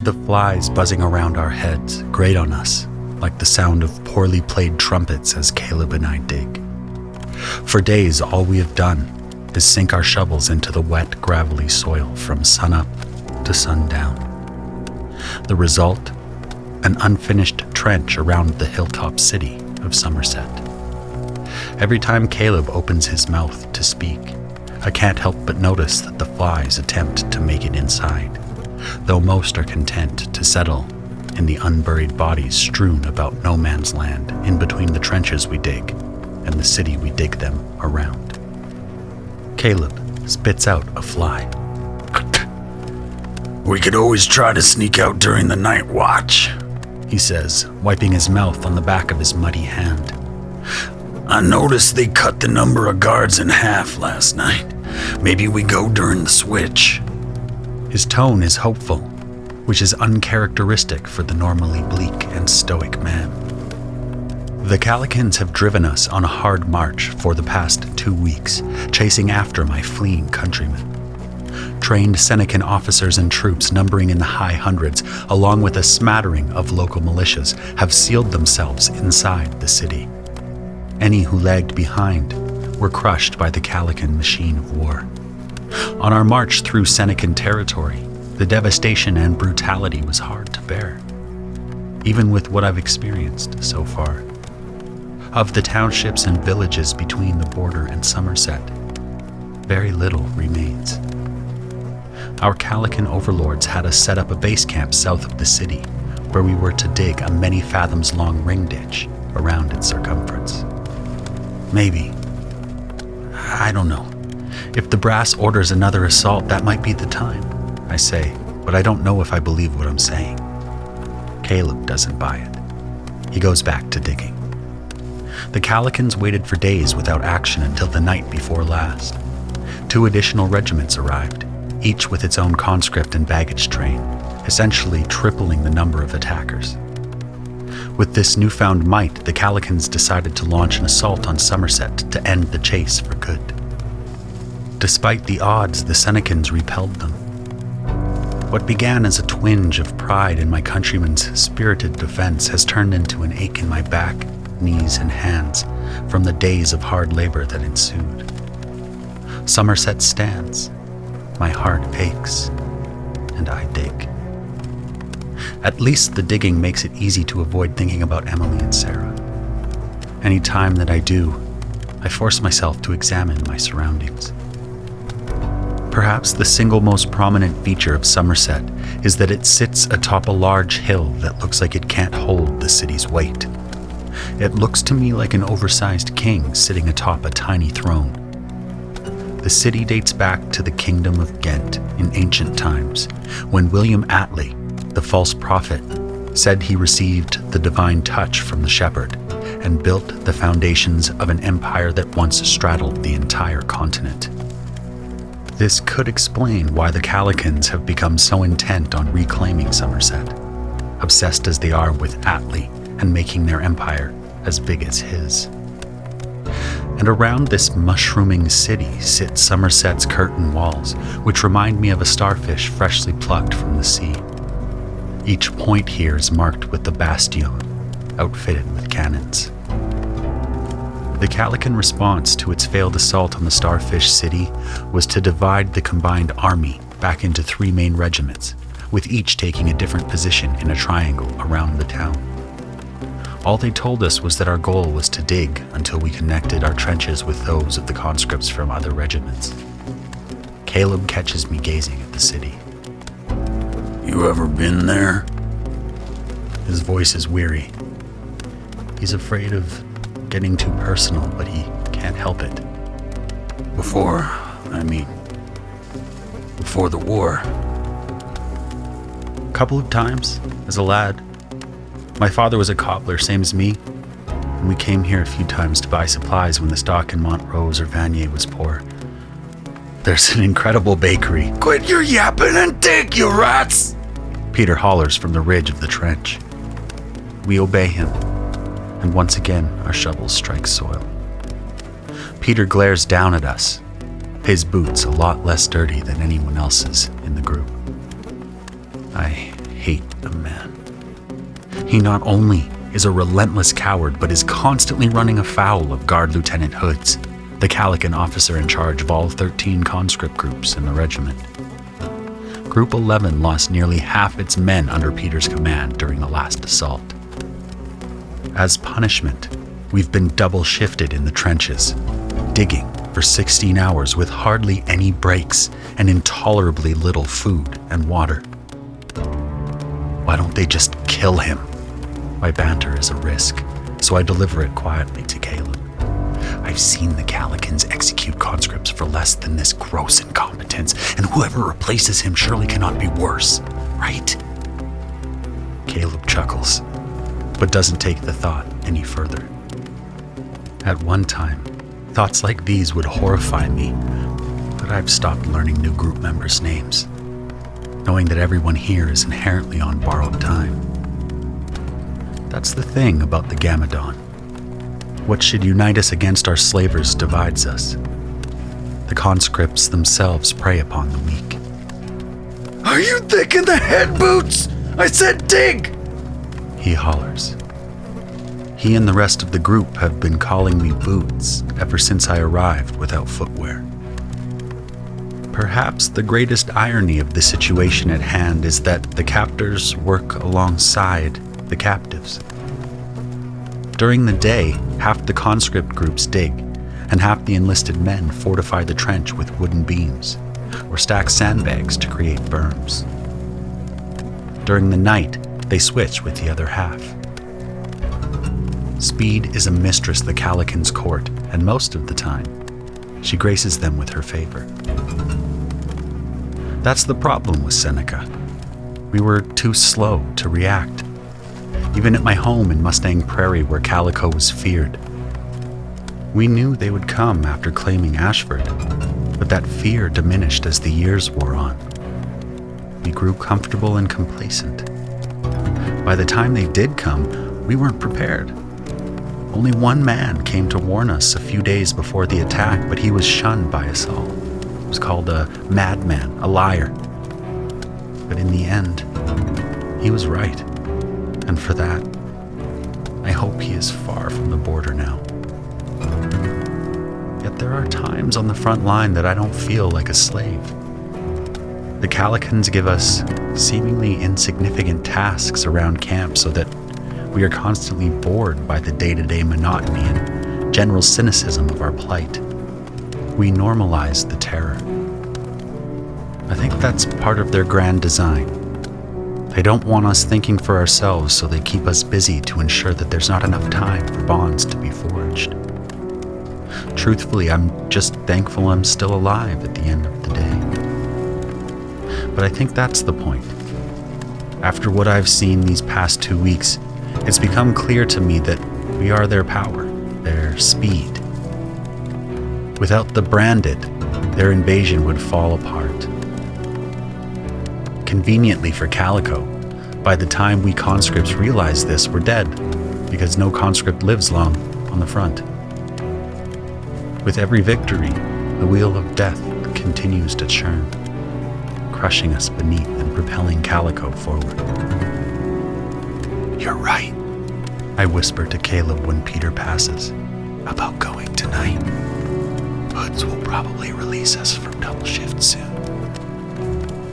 The flies buzzing around our heads grate on us like the sound of poorly played trumpets as Caleb and I dig. For days, all we have done is sink our shovels into the wet, gravelly soil from sunup to sundown. The result? An unfinished trench around the hilltop city of Somerset. Every time Caleb opens his mouth to speak, I can't help but notice that the flies attempt to make it inside, though most are content to settle in the unburied bodies strewn about no man's land in between the trenches we dig and the city we dig them around. Caleb spits out a fly. We could always try to sneak out during the night watch, he says, wiping his mouth on the back of his muddy hand. I noticed they cut the number of guards in half last night. Maybe we go during the switch. His tone is hopeful, which is uncharacteristic for the normally bleak and stoic man. The Calicans have driven us on a hard march for the past 2 weeks, chasing after my fleeing countrymen. Trained Senecan officers and troops numbering in the high hundreds, along with a smattering of local militias, have sealed themselves inside the city. Any who lagged behind were crushed by the Calican machine of war. On our march through Senecan territory, the devastation and brutality was hard to bear, even with what I've experienced so far. Of the townships and villages between the border and Somerset, very little remains. Our Calican overlords had us set up a base camp south of the city, where we were to dig a many fathoms long ring ditch around its circumference. Maybe, I don't know, if the brass orders another assault, that might be the time, I say, but I don't know if I believe what I'm saying. Caleb doesn't buy it. He goes back to digging. The Calicans waited for days without action until the night before last. 2 additional regiments arrived, each with its own conscript and baggage train, essentially tripling the number of attackers. With this newfound might, the Calicans decided to launch an assault on Somerset to end the chase for good. Despite the odds, the Senecans repelled them. What began as a twinge of pride in my countrymen's spirited defense has turned into an ache in my back, knees, and hands from the days of hard labor that ensued. Somerset stands. My heart aches, and I dig. At least the digging makes it easy to avoid thinking about Emily and Sarah. Any time that I do, I force myself to examine my surroundings. Perhaps the single most prominent feature of Somerset is that it sits atop a large hill that looks like it can't hold the city's weight. It looks to me like an oversized king sitting atop a tiny throne. The city dates back to the Kingdom of Ghent in ancient times, when William Attley, the false prophet, said he received the divine touch from the shepherd and built the foundations of an empire that once straddled the entire continent. This could explain why the Calicans have become so intent on reclaiming Somerset, obsessed as they are with Attley and making their empire as big as his. And around this mushrooming city sit Somerset's curtain walls, which remind me of a starfish freshly plucked from the sea. Each point here is marked with the bastion, outfitted with cannons. The Calican response to its failed assault on the Starfish City was to divide the combined army back into 3 main regiments, with each taking a different position in a triangle around the town. All they told us was that our goal was to dig until we connected our trenches with those of the conscripts from other regiments. Caleb catches me gazing at the city. You ever been there? His voice is weary. He's afraid of getting too personal, but he can't help it. Before the war. A couple of times, as a lad. My father was a cobbler, same as me, and we came here a few times to buy supplies when the stock in Montrose or Vanier was poor. There's an incredible bakery. Quit your yapping and dig, you rats! Peter hollers from the ridge of the trench. We obey him, and once again our shovels strike soil. Peter glares down at us, his boots a lot less dirty than anyone else's in the group. I hate the man. He not only is a relentless coward, but is constantly running afoul of Guard Lieutenant Hoods, the Calican officer in charge of all 13 conscript groups in the regiment. Group 11 lost nearly half its men under Peter's command during the last assault. As punishment, we've been double shifted in the trenches, digging for 16 hours with hardly any breaks and intolerably little food and water. Why don't they just kill him? My banter is a risk, so I deliver it quietly to Caleb. I've seen the Calicans execute conscripts for less than this gross incompetence, and whoever replaces him surely cannot be worse, right? Caleb chuckles, but doesn't take the thought any further. At one time, thoughts like these would horrify me, but I've stopped learning new group members' names, knowing that everyone here is inherently on borrowed time. That's the thing about the Gamadon. What should unite us against our slavers divides us. The conscripts themselves prey upon the weak. Are you thick in the head, Boots? I said dig! He hollers. He and the rest of the group have been calling me Boots ever since I arrived without footwear. Perhaps the greatest irony of the situation at hand is that the captors work alongside the captives. During the day, half the conscript groups dig, and half the enlisted men fortify the trench with wooden beams, or stack sandbags to create berms. During the night, they switch with the other half. Speed is a mistress the Calicans court, and most of the time, she graces them with her favor. That's the problem with Seneca. We were too slow to react. Even at my home in Mustang Prairie, where Calico was feared. We knew they would come after claiming Ashford, but that fear diminished as the years wore on. We grew comfortable and complacent. By the time they did come, we weren't prepared. Only one man came to warn us a few days before the attack, but he was shunned by us all. He was called a madman, a liar. But in the end, he was right. And for that, I hope he is far from the border now. Yet there are times on the front line that I don't feel like a slave. The Calicans give us seemingly insignificant tasks around camp so that we are constantly bored by the day-to-day monotony and general cynicism of our plight. We normalize the terror. I think that's part of their grand design. They don't want us thinking for ourselves, so they keep us busy to ensure that there's not enough time for bonds to be forged. Truthfully, I'm just thankful I'm still alive at the end of the day. But I think that's the point. After what I've seen these past 2 weeks, it's become clear to me that we are their power, their speed. Without the branded, their invasion would fall apart. Conveniently for Calico, by the time we conscripts realize this, we're dead, because no conscript lives long on the front. With every victory, the wheel of death continues to churn, crushing us beneath and propelling Calico forward. You're right, I whisper to Caleb when Peter passes. about going tonight. Hoods will probably release us from double shift soon.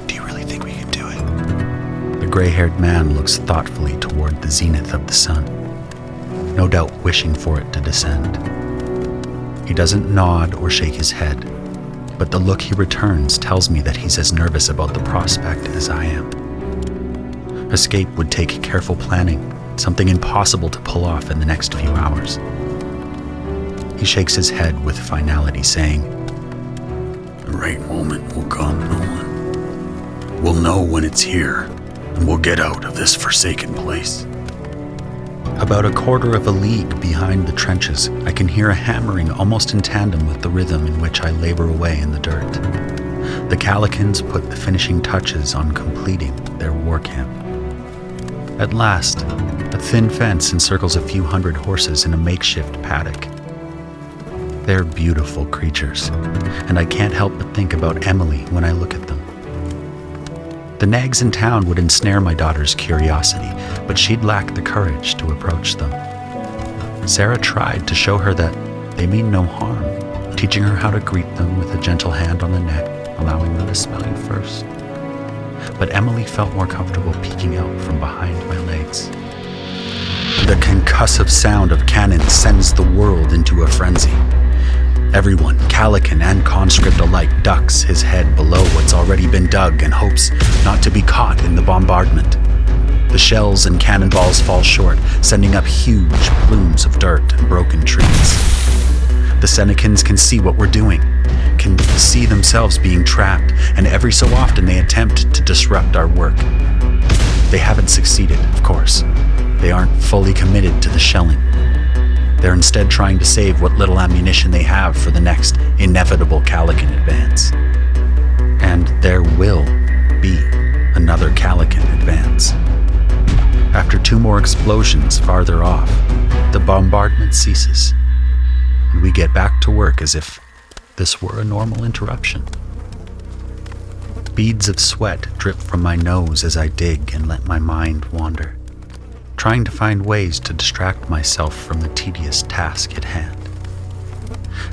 Do you really think we can do it? The gray-haired man looks thoughtfully toward the zenith of the sun, no doubt wishing for it to descend. He doesn't nod or shake his head, but the look he returns tells me that he's as nervous about the prospect as I am. Escape would take careful planning, something impossible to pull off in the next few hours. He shakes his head with finality, saying, "The right moment will come, Nolan. We'll know when it's here, and we'll get out of this forsaken place." About a quarter of a league behind the trenches, I can hear a hammering almost in tandem with the rhythm in which I labor away in the dirt. The Calicans put the finishing touches on completing their war camp. At last, a thin fence encircles a few hundred horses in a makeshift paddock. They're beautiful creatures, and I can't help but think about Emily when I look at them. The nags in town would ensnare my daughter's curiosity, but she'd lack the courage to approach them. Sarah tried to show her that they mean no harm, teaching her how to greet them with a gentle hand on the neck, allowing them to smell you first. But Emily felt more comfortable peeking out from behind my legs. The concussive sound of cannon sends the world into a frenzy. Everyone, Calican and conscript alike, ducks his head below what's already been dug and hopes not to be caught in the bombardment. The shells and cannonballs fall short, sending up huge plumes of dirt and broken trees. The Senecans can see what we're doing, can see themselves being trapped, and every so often they attempt to disrupt our work. They haven't succeeded, of course. They aren't fully committed to the shelling. They're instead trying to save what little ammunition they have for the next inevitable Calican advance. And there will be another Calican advance. After 2 more explosions farther off, the bombardment ceases, and we get back to work as if this were a normal interruption. Beads of sweat drip from my nose as I dig and let my mind wander, trying to find ways to distract myself from the tedious task at hand.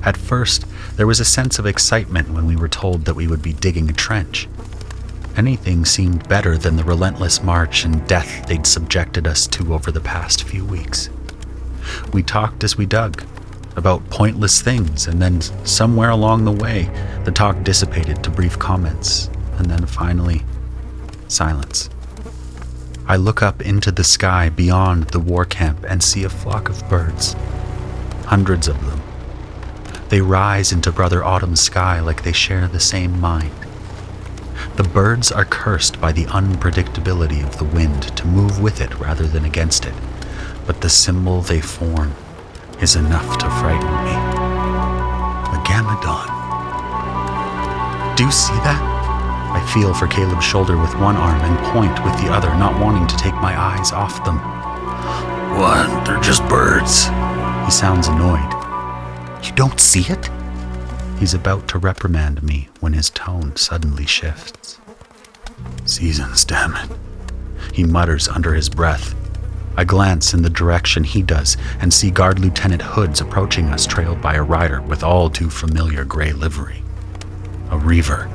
At first, there was a sense of excitement when we were told that we would be digging a trench. Anything seemed better than the relentless march and death they'd subjected us to over the past few weeks. We talked as we dug, about pointless things, and then somewhere along the way, the talk dissipated to brief comments, and then finally, silence. I look up into the sky beyond the war camp and see a flock of birds. Hundreds of them. They rise into Brother Autumn's sky like they share the same mind. The birds are cursed by the unpredictability of the wind to move with it rather than against it, but the symbol they form is enough to frighten me. A Gamadon. Do you see that? I feel for Caleb's shoulder with one arm and point with the other, not wanting to take my eyes off them. What? They're just birds. He sounds annoyed. You don't see it? He's about to reprimand me when his tone suddenly shifts. Seasons, damn it. He mutters under his breath. I glance in the direction he does and see Guard Lieutenant Hoods approaching us, trailed by a rider with all too familiar gray livery. A reaver.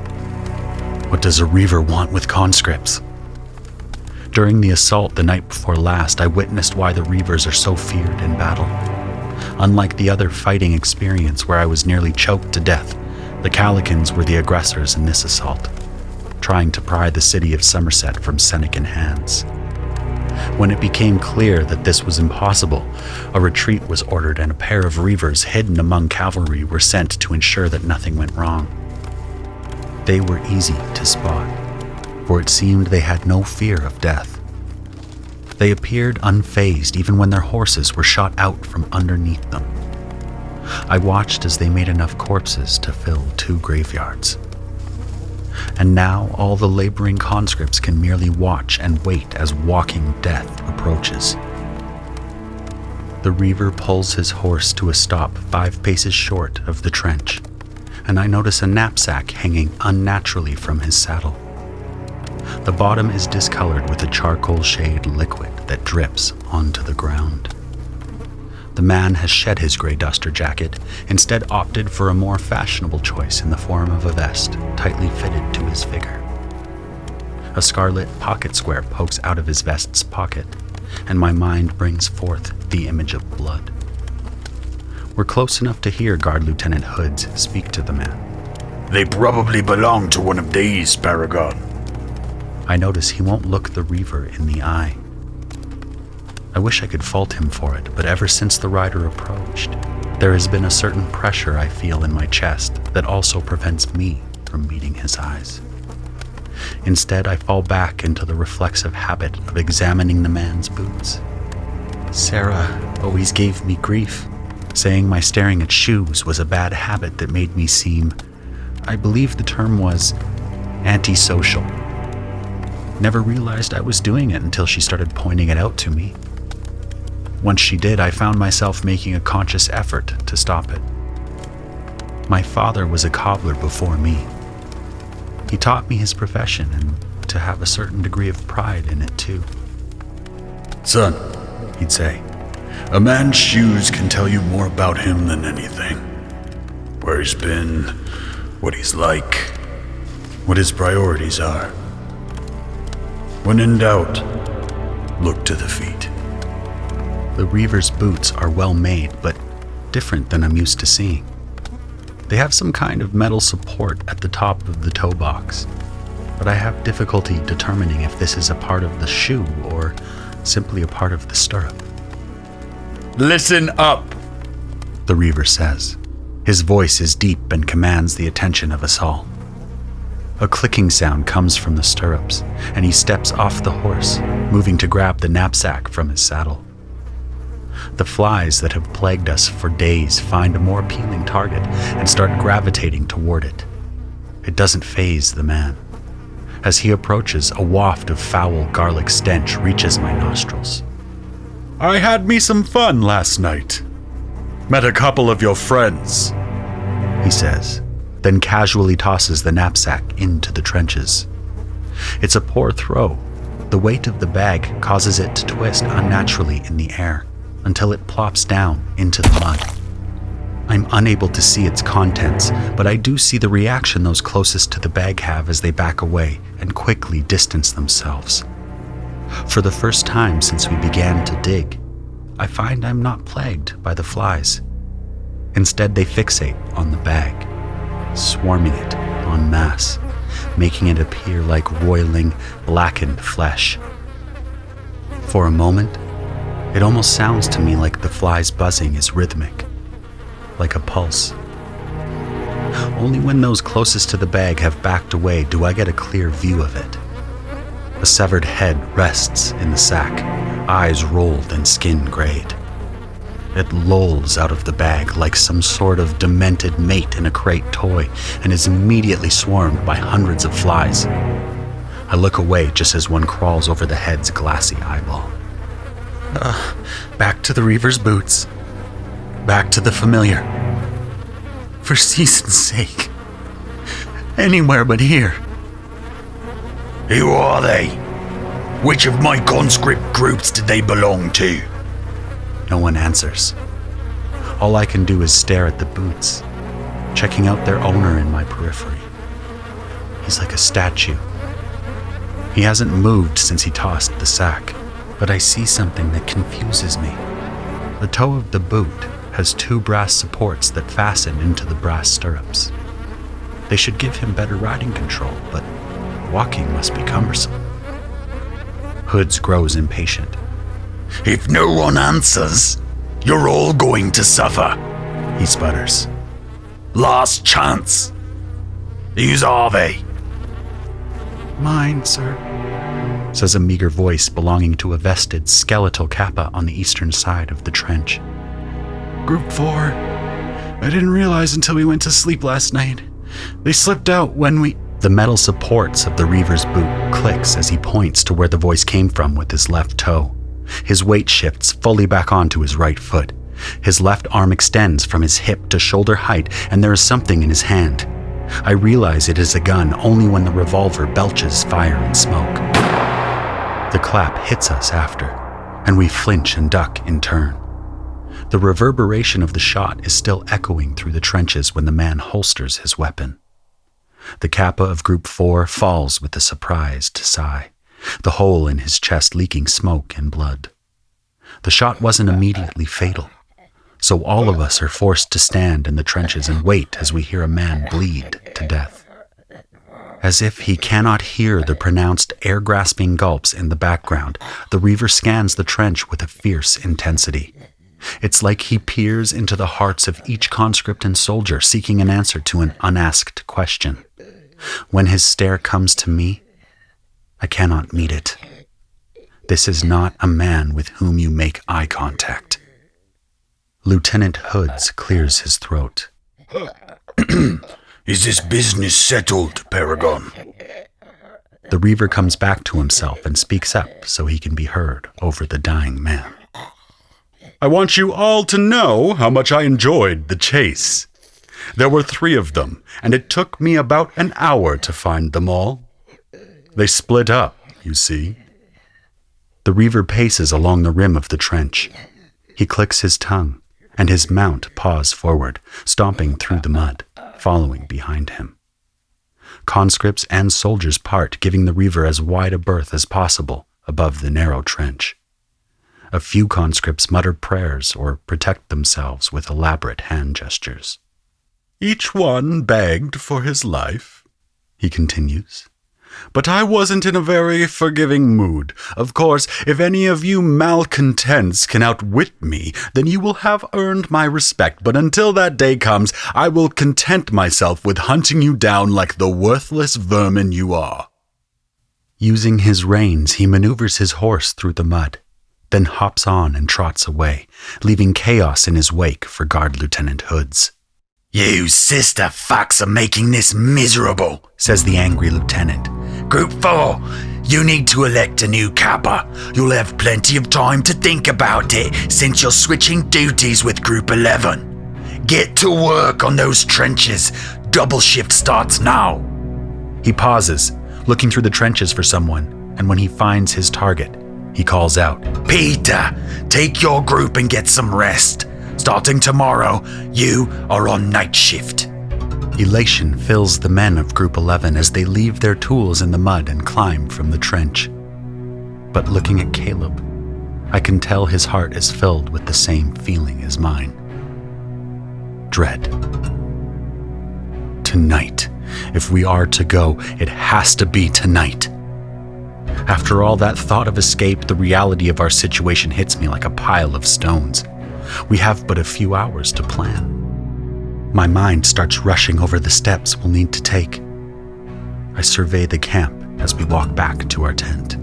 What does a reaver want with conscripts? During the assault the night before last, I witnessed why the reavers are so feared in battle. Unlike the other fighting experience where I was nearly choked to death, the Calicans were the aggressors in this assault, trying to pry the city of Somerset from Senecan hands. When it became clear that this was impossible, a retreat was ordered and a pair of reavers hidden among cavalry were sent to ensure that nothing went wrong. They were easy to spot, for it seemed they had no fear of death. They appeared unfazed even when their horses were shot out from underneath them. I watched as they made enough corpses to fill 2 graveyards. And now all the laboring conscripts can merely watch and wait as walking death approaches. The reaver pulls his horse to a stop 5 paces short of the trench, and I notice a knapsack hanging unnaturally from his saddle. The bottom is discolored with a charcoal shade liquid that drips onto the ground. The man has shed his gray duster jacket, instead opted for a more fashionable choice in the form of a vest tightly fitted to his figure. A scarlet pocket square pokes out of his vest's pocket, and my mind brings forth the image of blood. We're close enough to hear Guard Lieutenant Hoods speak to the man. They probably belong to one of these, Paragon. I notice he won't look the reaver in the eye. I wish I could fault him for it, but ever since the rider approached, there has been a certain pressure I feel in my chest that also prevents me from meeting his eyes. Instead, I fall back into the reflexive habit of examining the man's boots. Sarah always gave me grief, saying my staring at shoes was a bad habit that made me seem, I believe the term was, antisocial. Never realized I was doing it until she started pointing it out to me. Once she did, I found myself making a conscious effort to stop it. My father was a cobbler before me. He taught me his profession, and to have a certain degree of pride in it, too. Son, he'd say, a man's shoes can tell you more about him than anything. Where he's been, what he's like, what his priorities are. When in doubt, look to the feet. The Reaver's boots are well made, but different than I'm used to seeing. They have some kind of metal support at the top of the toe box, but I have difficulty determining if this is a part of the shoe or simply a part of the stirrup. Listen up, the Reaver says. His voice is deep and commands the attention of us all. A clicking sound comes from the stirrups, and he steps off the horse, moving to grab the knapsack from his saddle. The flies that have plagued us for days find a more appealing target and start gravitating toward it. It doesn't faze the man. As he approaches, a waft of foul garlic stench reaches my nostrils. I had me some fun last night. Met a couple of your friends, he says, then casually tosses the knapsack into the trenches. It's a poor throw. The weight of the bag causes it to twist unnaturally in the air until it plops down into the mud. I'm unable to see its contents, but I do see the reaction those closest to the bag have as they back away and quickly distance themselves. For the first time since we began to dig, I find I'm not plagued by the flies. Instead, they fixate on the bag, swarming it en masse, making it appear like roiling, blackened flesh. For a moment, it almost sounds to me like the flies' buzzing is rhythmic, like a pulse. Only when those closest to the bag have backed away do I get a clear view of it. A severed head rests in the sack, eyes rolled and skin grayed. It lolls out of the bag like some sort of demented mate in a crate toy and is immediately swarmed by hundreds of flies. I look away just as one crawls over the head's glassy eyeball. Back to the Reaver's boots. Back to the familiar. For season's sake. Anywhere but here. Who are they? Which of my conscript groups did they belong to? No one answers. All I can do is stare at the boots, checking out their owner in my periphery. He's like a statue. He hasn't moved since he tossed the sack, but I see something that confuses me. The toe of the boot has two brass supports that fasten into the brass stirrups. They should give him better riding control, but walking must be cumbersome. Hoods grows impatient. If no one answers, you're all going to suffer, he sputters. Last chance. Whose are they? Mine, sir, says a meager voice belonging to a vested skeletal kappa on the eastern side of the trench. Group 4. I didn't realize until we went to sleep last night. They slipped out when we... The metal supports of the Reaver's boot clicks as he points to where the voice came from with his left toe. His weight shifts fully back onto his right foot. His left arm extends from his hip to shoulder height, and there is something in his hand. I realize it is a gun only when the revolver belches fire and smoke. The clap hits us after, and we flinch and duck in turn. The reverberation of the shot is still echoing through the trenches when the man holsters his weapon. The kappa of Group 4 falls with a surprised sigh, the hole in his chest leaking smoke and blood. The shot wasn't immediately fatal, so all of us are forced to stand in the trenches and wait as we hear a man bleed to death. As if he cannot hear the pronounced air-grasping gulps in the background, the Reaver scans the trench with a fierce intensity. It's like he peers into the hearts of each conscript and soldier, seeking an answer to an unasked question. When his stare comes to me, I cannot meet it. This is not a man with whom you make eye contact. Lieutenant Hoods clears his throat. Is this business settled, Paragon? The Reaver comes back to himself and speaks up so he can be heard over the dying man. I want you all to know how much I enjoyed the chase. There were 3 of them, and it took me about an hour to find them all. They split up, you see. The Reaver paces along the rim of the trench. He clicks his tongue, and his mount paws forward, stomping through the mud, following behind him. Conscripts and soldiers part, giving the Reaver as wide a berth as possible above the narrow trench. A few conscripts mutter prayers or protect themselves with elaborate hand gestures. Each one begged for his life, he continues. But I wasn't in a very forgiving mood. Of course, if any of you malcontents can outwit me, then you will have earned my respect. But until that day comes, I will content myself with hunting you down like the worthless vermin you are. Using his reins, he maneuvers his horse through the mud, then hops on and trots away, leaving chaos in his wake for Guard Lieutenant Hoods. You sister fucks are making this miserable, says the angry lieutenant. Group 4, you need to elect a new kappa. You'll have plenty of time to think about it since you're switching duties with Group 11. Get to work on those trenches. Double shift starts now. He pauses, looking through the trenches for someone, and when he finds his target, he calls out, Peter, take your group and get some rest. Starting tomorrow, you are on night shift. Elation fills the men of Group 11 as they leave their tools in the mud and climb from the trench. But looking at Caleb, I can tell his heart is filled with the same feeling as mine. Dread. Tonight. If we are to go, it has to be tonight. After all that thought of escape, the reality of our situation hits me like a pile of stones. We have but a few hours to plan. My mind starts rushing over the steps we'll need to take. I survey the camp as we walk back to our tent.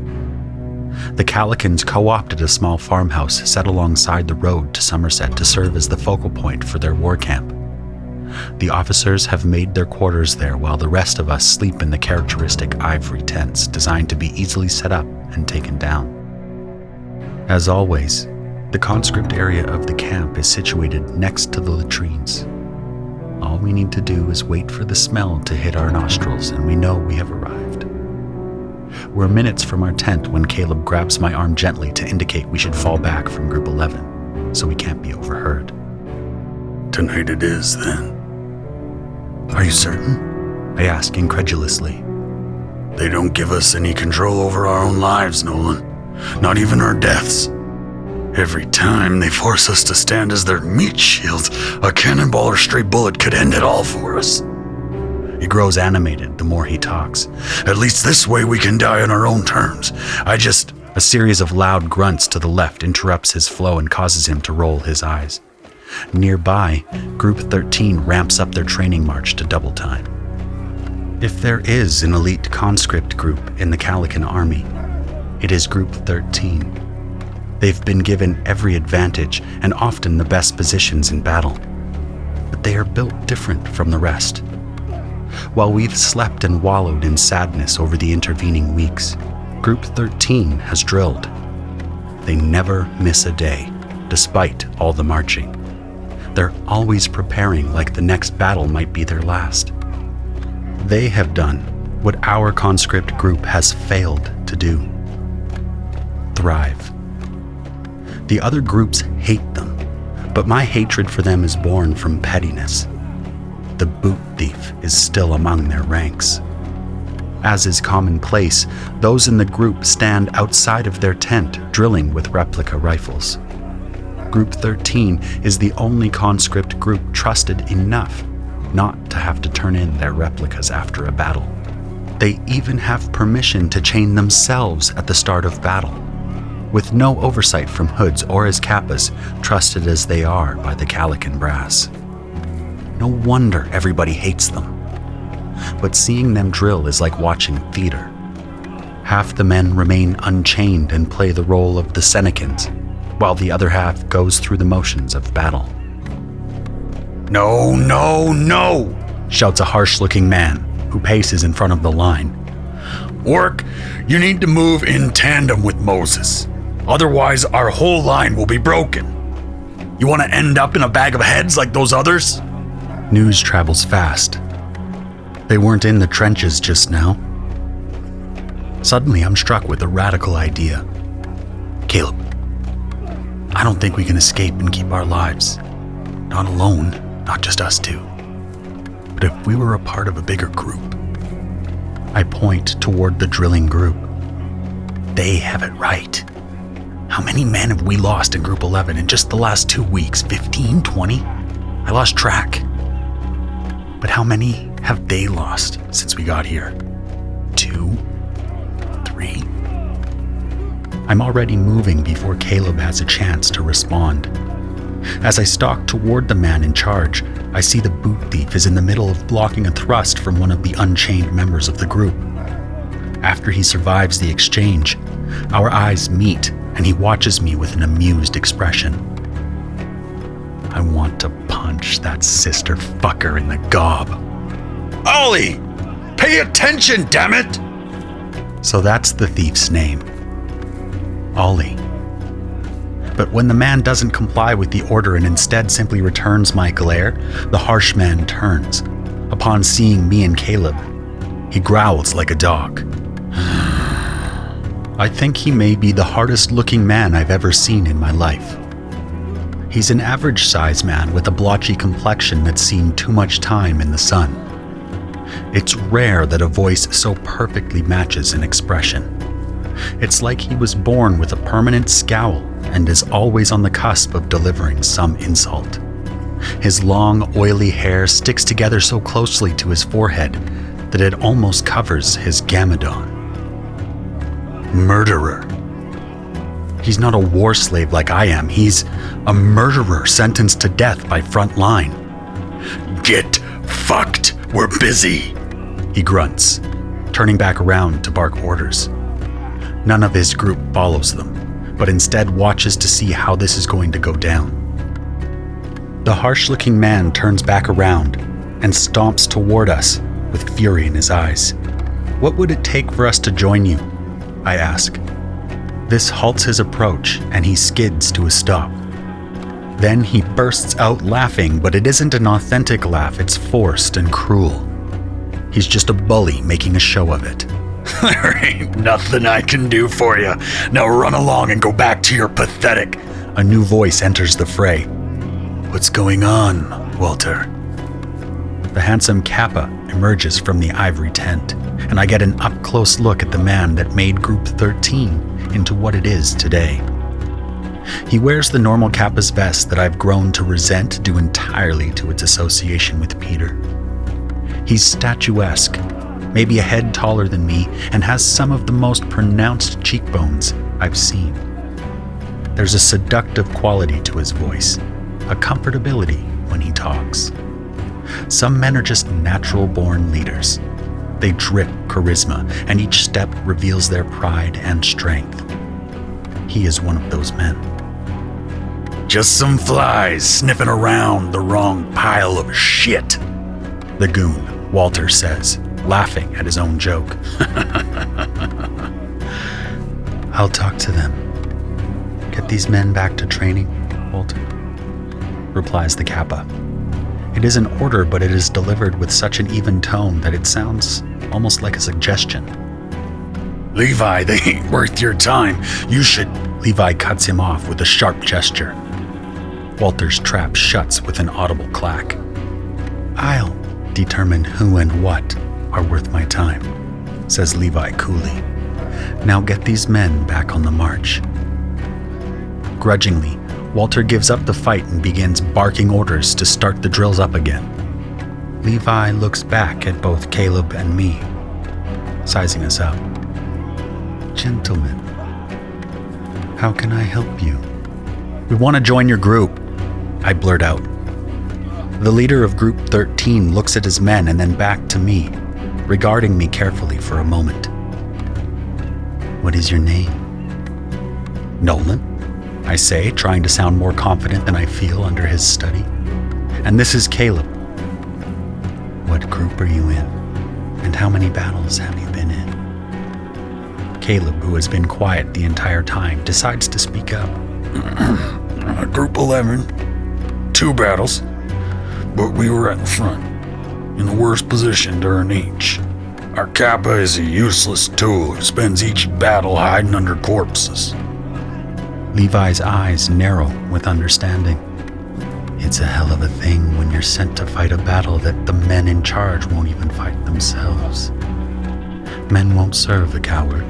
The Calicans co-opted a small farmhouse set alongside the road to Somerset to serve as the focal point for their war camp. The officers have made their quarters there while the rest of us sleep in the characteristic ivory tents designed to be easily set up and taken down. As always, the conscript area of the camp is situated next to the latrines. All we need to do is wait for the smell to hit our nostrils and we know we have arrived. We're minutes from our tent when Caleb grabs my arm gently to indicate we should fall back from Group 11 so we can't be overheard. Tonight it is, then. Are you certain? I ask incredulously. They don't give us any control over our own lives, Nolan. Not even our deaths. Every time they force us to stand as their meat shields, a cannonball or stray bullet could end it all for us. He grows animated the more he talks. At least this way we can die on our own terms. A series of loud grunts to the left interrupts his flow and causes him to roll his eyes. Nearby, Group 13 ramps up their training march to double time. If there is an elite conscript group in the Calican army, it is Group 13. They've been given every advantage and often the best positions in battle. But they are built different from the rest. While we've slept and wallowed in sadness over the intervening weeks, Group 13 has drilled. They never miss a day, despite all the marching. They're always preparing like the next battle might be their last. They have done what our conscript group has failed to do. Thrive. The other groups hate them, but my hatred for them is born from pettiness. The boot thief is still among their ranks. As is commonplace, those in the group stand outside of their tent drilling with replica rifles. Group 13 is the only conscript group trusted enough not to have to turn in their replicas after a battle. They even have permission to chain themselves at the start of battle, with no oversight from Hoods or his Kappas, trusted as they are by the Calican brass. No wonder everybody hates them. But seeing them drill is like watching theater. Half the men remain unchained and play the role of the Senecans, while the other half goes through the motions of battle. No, no, no, shouts a harsh-looking man who paces in front of the line. Orc, you need to move in tandem with Moses. Otherwise, our whole line will be broken. You want to end up in a bag of heads like those others? News travels fast. They weren't in the trenches just now. Suddenly, I'm struck with a radical idea. Caleb, I don't think we can escape and keep our lives. Not alone, not just us two. But if we were a part of a bigger group. I point toward the drilling group. They have it right. How many men have we lost in Group 11 in just the last 2 weeks? 15, 20? I lost track. But how many have they lost since we got here? 2? 3? I'm already moving before Caleb has a chance to respond. As I stalk toward the man in charge, I see the boot thief is in the middle of blocking a thrust from one of the unchained members of the group. After he survives the exchange, our eyes meet and he watches me with an amused expression. I want to punch that sister fucker in the gob. Ollie! Pay attention, damn it! So that's the thief's name. Ollie. But when the man doesn't comply with the order and instead simply returns my glare, the harsh man turns. Upon seeing me and Caleb, he growls like a dog. I think he may be the hardest looking man I've ever seen in my life. He's an average size man with a blotchy complexion that's seen too much time in the sun. It's rare that a voice so perfectly matches an expression. It's like he was born with a permanent scowl and is always on the cusp of delivering some insult. His long, oily hair sticks together so closely to his forehead that it almost covers his gamadon. Murderer. He's not a war slave like I am. He's a murderer sentenced to death by frontline. Get fucked, we're busy, he grunts, turning back around to bark orders. None of his group follows them, but instead watches to see how this is going to go down. The harsh-looking man turns back around and stomps toward us with fury in his eyes. What would it take for us to join you? I ask. This halts his approach and he skids to a stop. Then he bursts out laughing, but it isn't an authentic laugh, it's forced and cruel. He's just a bully making a show of it. There ain't nothing I can do for you. Now run along and go back to your pathetic. A new voice enters the fray. What's going on, Walter? The handsome Kappa emerges from the ivory tent, and I get an up-close look at the man that made Group 13 into what it is today. He wears the normal Kappa's vest that I've grown to resent due entirely to its association with Peter. He's statuesque, maybe a head taller than me, and has some of the most pronounced cheekbones I've seen. There's a seductive quality to his voice, a comfortability when he talks. Some men are just natural-born leaders. They drip charisma, and each step reveals their pride and strength. He is one of those men. Just some flies sniffing around the wrong pile of shit, the goon, Walter says, laughing at his own joke. I'll talk to them. Get these men back to training, Walter, replies the Kappa. It is an order, but it is delivered with such an even tone that it sounds almost like a suggestion. Levi, they ain't worth your time. You should... Levi cuts him off with a sharp gesture. Walter's trap shuts with an audible clack. I'll determine who and what are worth my time, says Levi coolly. Now get these men back on the march. Grudgingly, Walter gives up the fight and begins barking orders to start the drills up again. Levi looks back at both Caleb and me, sizing us up. Gentlemen, how can I help you? We want to join your group, I blurt out. The leader of Group 13 looks at his men and then back to me, regarding me carefully for a moment. What is your name? Nolan, I say, trying to sound more confident than I feel under his study. And this is Caleb. What group are you in? And how many battles have you been in? Caleb, who has been quiet the entire time, decides to speak up. Group 11, 2 battles, but we were at the front, in the worst position during each. Our Kappa is a useless tool who spends each battle hiding under corpses. Levi's eyes narrow with understanding. It's a hell of a thing when you're sent to fight a battle that the men in charge won't even fight themselves. Men won't serve a coward.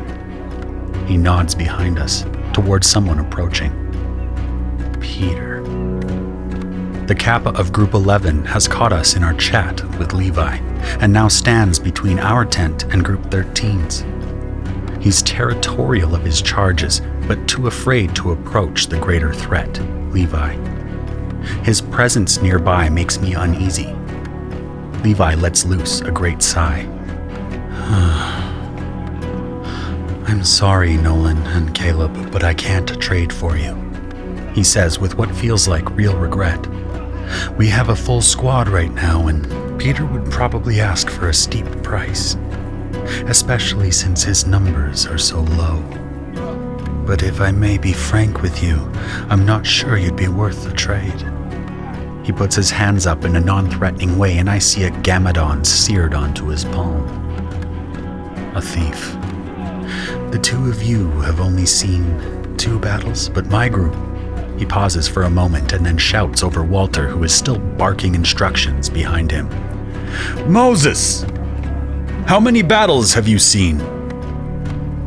He nods behind us, towards someone approaching. Peter. The Kappa of Group 11 has caught us in our chat with Levi, and now stands between our tent and Group 13's. He's territorial of his charges, but too afraid to approach the greater threat, Levi. His presence nearby makes me uneasy. Levi lets loose a great sigh. I'm sorry, Nolan and Caleb, but I can't trade for you, he says with what feels like real regret. We have a full squad right now, and Peter would probably ask for a steep price, especially since his numbers are so low. But if I may be frank with you, I'm not sure you'd be worth the trade. He puts his hands up in a non-threatening way, and I see a Gamadon seared onto his palm. A thief. The two of you have only seen 2 battles, but my group... He pauses for a moment and then shouts over Walter, who is still barking instructions behind him. Moses! How many battles have you seen?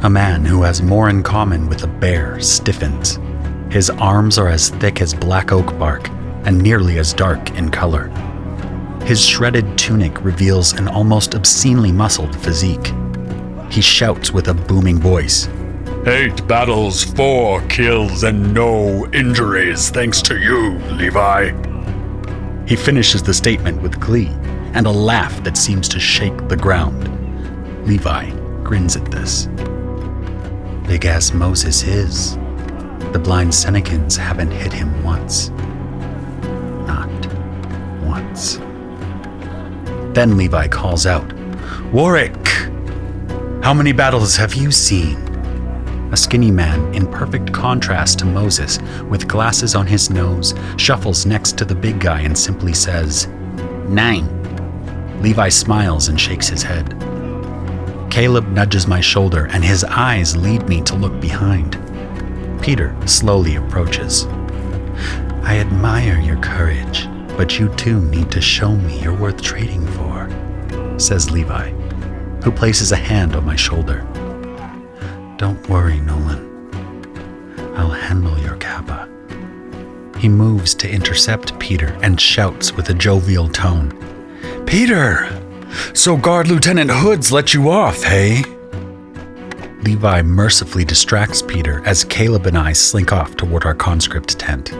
A man who has more in common with a bear stiffens. His arms are as thick as black oak bark and nearly as dark in color. His shredded tunic reveals an almost obscenely muscled physique. He shouts with a booming voice. 8 battles, 4 kills, and no injuries, thanks to you, Levi. He finishes the statement with glee and a laugh that seems to shake the ground. Levi grins at this. Big as Moses is, the blind Senecans haven't hit him once. Not once. Then Levi calls out, Warwick! How many battles have you seen? A skinny man, in perfect contrast to Moses, with glasses on his nose, shuffles next to the big guy and simply says, 9. Levi smiles and shakes his head. Caleb nudges my shoulder, and his eyes lead me to look behind. Peter slowly approaches. I admire your courage, but you too need to show me you're worth trading for, says Levi, who places a hand on my shoulder. Don't worry, Nolan. I'll handle your Kappa. He moves to intercept Peter and shouts with a jovial tone. Peter! So Guard Lieutenant Hood's let you off, hey? Levi mercifully distracts Peter as Caleb and I slink off toward our conscript tent.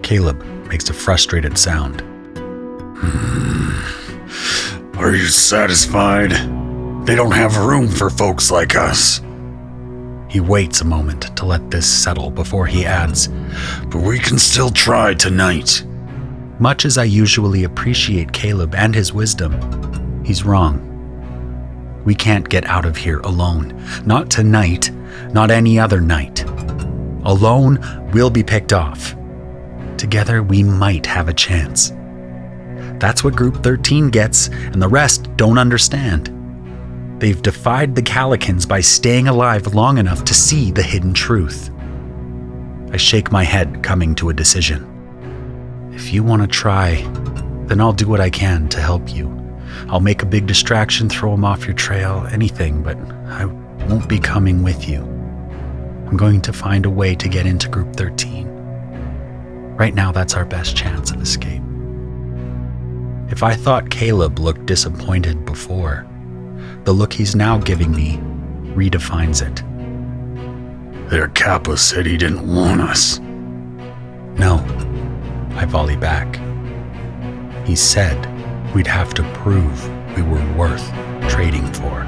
Caleb makes a frustrated sound. Are you satisfied? They don't have room for folks like us. He waits a moment to let this settle before he adds, But we can still try tonight. Much as I usually appreciate Caleb and his wisdom, he's wrong. We can't get out of here alone. Not tonight, not any other night. Alone, we'll be picked off. Together, we might have a chance. That's what Group 13 gets, and the rest don't understand. They've defied the Calicans by staying alive long enough to see the hidden truth. I shake my head, coming to a decision. If you want to try, then I'll do what I can to help you. I'll make a big distraction, throw him off your trail, anything, but I won't be coming with you. I'm going to find a way to get into Group 13. Right now, that's our best chance of escape. If I thought Caleb looked disappointed before, the look he's now giving me redefines it. Their Kappa said he didn't want us. No, I volley back. He said we'd have to prove we were worth trading for.